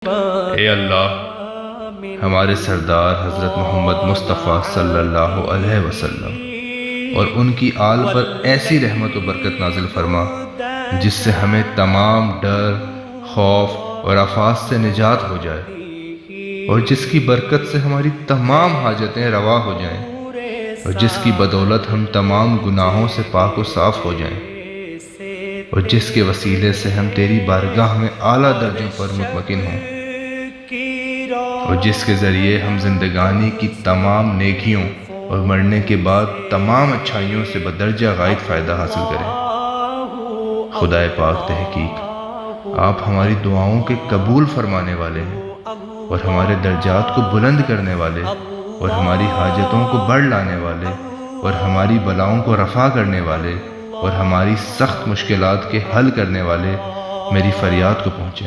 اے اللہ، ہمارے سردار حضرت محمد مصطفیٰ صلی اللہ علیہ وسلم اور ان کی آل پر ایسی رحمت و برکت نازل فرما جس سے ہمیں تمام ڈر، خوف اور آفات سے نجات ہو جائے، اور جس کی برکت سے ہماری تمام حاجتیں روا ہو جائیں، اور جس کی بدولت ہم تمام گناہوں سے پاک و صاف ہو جائیں، اور جس کے وسیلے سے ہم تیری بارگاہ میں اعلیٰ درجوں پر مطمئن ہوں، اور جس کے ذریعے ہم زندگانی کی تمام نیکیوں اور مرنے کے بعد تمام اچھائیوں سے بدرجہ غائب فائدہ حاصل کریں۔ خدائے پاک تحقیق آپ ہماری دعاؤں کے قبول فرمانے والے ہیں، اور ہمارے درجات کو بلند کرنے والے، اور ہماری حاجتوں کو بڑھ لانے والے، اور ہماری بلاؤں کو رفع کرنے والے، اور ہماری سخت مشکلات کے حل کرنے والے، میری فریاد کو پہنچے۔